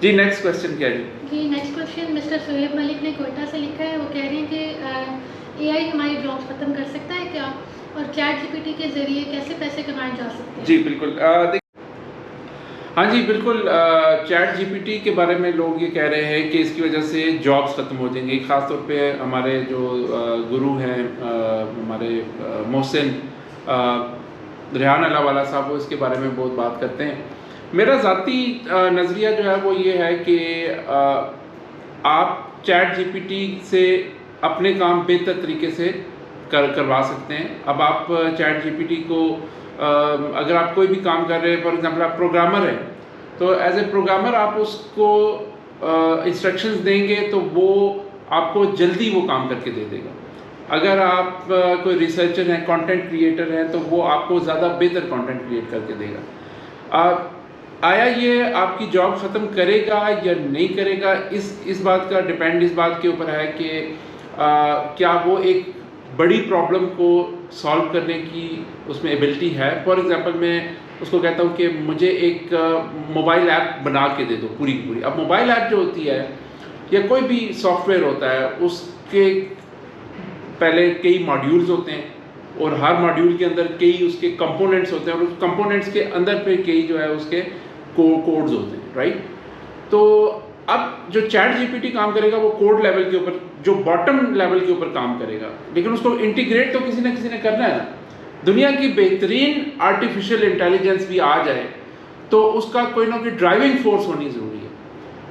جی next question کیا ہے؟ جی next question mister Suhaib ملک نے کوئٹہ سے لکھا ہے. وہ کہہ رہے ہیں کہ اے آئی ہماری جابس ختم کر سکتا ہے کیا، اور چیٹ جی پی ٹی کے ذریعے کیسے پیسے کمائے جا سکتے ہیں؟ جی بالکل، ہاں جی بالکل. چیٹ جی پی ٹی کے بارے میں لوگ یہ کہہ رہے ہیں کہ اس کی وجہ سے جابس ختم ہو جائیں گی. خاص طور پہ ہمارے جو گرو ہیں ہمارے محسن ریحان اللہ والا صاحب، وہ اس کے بارے میں بہت بات کرتے ہیں. میرا ذاتی نظریہ جو ہے وہ یہ ہے کہ آپ چیٹ جی پی ٹی سے اپنے کام بہتر طریقے سے کروا سکتے ہیں. اب آپ چیٹ جی پی ٹی کو اگر آپ کوئی بھی کام کر رہے ہیں، فار ایگزامپل آپ پروگرامر ہیں، تو ایز اے پروگرامر آپ اس کو انسٹرکشنز دیں گے تو وہ آپ کو جلدی وہ کام کر کے دے دے گا. اگر آپ کوئی ریسرچر ہیں، کانٹینٹ کریٹر ہیں، تو وہ آپ کو زیادہ بہتر کانٹینٹ کریٹ کر کے دے گا. آیا یہ آپ کی جاب ختم کرے گا یا نہیں کرے گا، اس بات کا ڈپینڈ اس بات کے اوپر ہے کہ کیا وہ ایک بڑی پرابلم کو سالو کرنے کی اس میں ایبلٹی ہے. فار ایگزامپل میں اس کو کہتا ہوں کہ مجھے ایک موبائل ایپ بنا کے دے دو پوری کی پوری. اب موبائل ایپ جو ہوتی ہے یا کوئی بھی سافٹ ویئر ہوتا ہے، اس کے پہلے کئی ماڈیولز ہوتے ہیں، اور ہر ماڈیول کے اندر کئی اس کے کمپوننٹس ہوتے ہیں، اور اس کمپوننٹس کے اندر پہ کئی جو ہے اس کے کوڈز ہوتے ہیں، رائٹ. تو اب جو چیٹ جی پی ٹی کام کرے گا وہ کوڈ لیول کے اوپر، جو باٹم لیول کے اوپر کام کرے گا، لیکن اس کو انٹیگریٹ تو کسی نہ کسی نے کرنا ہے نا. دنیا کی بہترین آرٹیفیشیل انٹیلیجنس بھی آ جائے تو اس کا کوئی نہ کوئی ڈرائیونگ فورس ہونی ضروری ہے.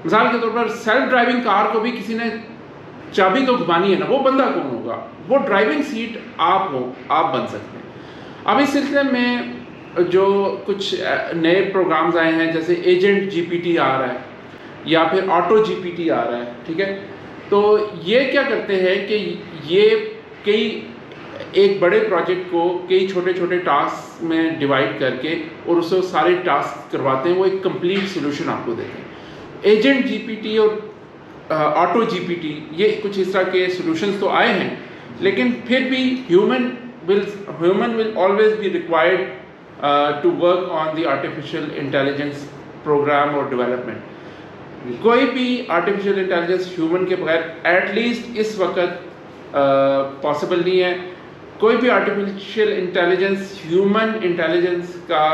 مثال کے طور پر سیلف ڈرائیونگ کار کو بھی کسی نے چابی تو گھمانی ہے نا، وہ بندہ کون ہوگا؟ وہ ڈرائیونگ سیٹ آپ بن سکتے ہیں. اب اس سلسلے میں جو کچھ نئے پروگرامز آئے ہیں، جیسے ایجنٹ جی پی ٹی آ رہا ہے یا پھر آٹو جی پی ٹی آ رہا ہے، ٹھیک ہے. تو یہ کیا کرتے ہیں کہ یہ کئی ایک بڑے پروجیکٹ کو کئی چھوٹے چھوٹے ٹاسک میں ڈیوائڈ کر کے اور اسے سارے ٹاسک کرواتے ہیں، وہ ایک کمپلیٹ سلوشن آپ کو دیتے ہیں. ایجنٹ جی پی ٹی اور آٹو جی پی ٹی، یہ کچھ اس طرح کے سلوشنز تو آئے ہیں، لیکن پھر بھی human will always be required to work on the artificial intelligence program اور ڈیولپمنٹ. کوئی بھی آرٹیفیشیل انٹیلیجنس ہیومن کے بغیر ایٹ لیسٹ اس وقت پاسبل نہیں ہے. کوئی بھی آرٹیفیشیل انٹیلیجنس ہیومن انٹیلیجنس کا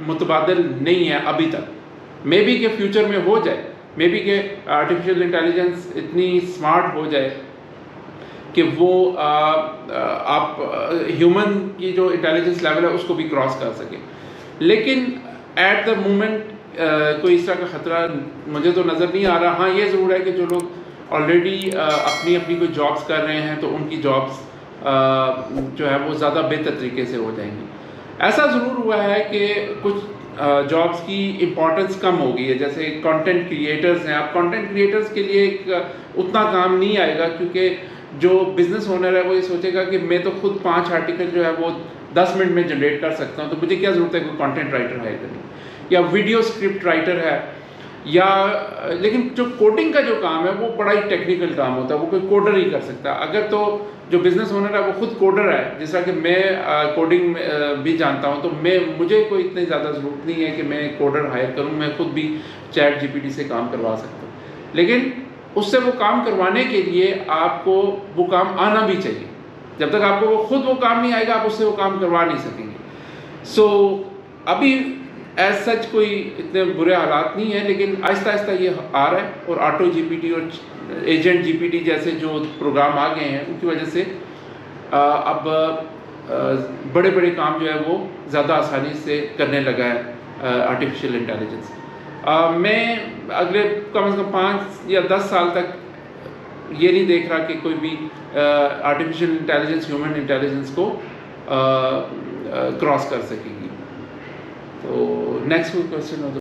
متبادل نہیں ہے ابھی تک. مے بی کہ فیوچر میں ہو جائے، مے بی کہ آرٹیفیشیل انٹیلیجنس اتنی اسمارٹ ہو جائے کہ وہ آپ ہیومن کی جو انٹیلیجنس لیول ہے اس کو بھی کراس کر سکے. لیکن ایٹ دا مومنٹ کوئی اس طرح کا خطرہ مجھے تو نظر نہیں آ رہا. ہاں یہ ضرور ہے کہ جو لوگ آلریڈی اپنی کوئی جابس کر رہے ہیں تو ان کی جابس جو ہے وہ زیادہ بہتر طریقے سے ہو جائیں گی. ایسا ضرور ہوا ہے کہ کچھ جابس کی امپورٹنس کم ہو گئی ہے، جیسے کانٹینٹ کریٹرز ہیں. اب کانٹینٹ کریٹرز کے لیے ایک اتنا کام نہیں آئے گا، کیونکہ جو بزنس اونر ہے وہ یہ سوچے گا کہ میں تو خود 5 آرٹیکل جو ہے وہ 10 منٹ میں جنریٹ کر سکتا ہوں، تو مجھے کیا ضرورت ہے کوئی کانٹینٹ رائٹر ہائر کرنے، یا ویڈیو اسکرپٹ رائٹر ہے، یا لیکن جو کوڈنگ کا جو کام ہے وہ بڑا ہی ٹیکنیکل کام ہوتا ہے، وہ کوئی کوڈر ہی کر سکتا ہے. اگر تو جو بزنس اونر ہے وہ خود کوڈر ہے، جس طرح کہ میں کوڈنگ بھی جانتا ہوں، تو مجھے کوئی اتنی زیادہ ضرورت نہیں ہے کہ میں کوڈر ہائر کروں، میں خود بھی چیٹ جی پی ٹی سے کام کروا سکتا ہوں. لیکن اس سے وہ کام کروانے کے لیے آپ کو وہ کام آنا بھی چاہیے. جب تک آپ کو خود وہ کام نہیں آئے گا، آپ اس سے وہ کام کروا نہیں سکیں گے. سو ابھی ایز سچ کوئی اتنے برے حالات نہیں ہیں، لیکن آہستہ آہستہ یہ آ رہا ہے. اور آٹو جی پی ٹی اور ایجنٹ جی پی ٹی جیسے جو پروگرام آ گئے ہیں ان کی وجہ سے اب بڑے بڑے کام جو ہے وہ زیادہ آسانی سے کرنے لگا ہے آرٹیفیشیل انٹیلیجنس. میں اگلے کم از کم 5 یا 10 سال تک یہ نہیں دیکھ رہا کہ کوئی بھی آرٹیفیشیل انٹیلیجنس ہیومن انٹیلیجنس کو کراس کر سکے گی. تو نیکسٹ کوئی کوشچن ہو تو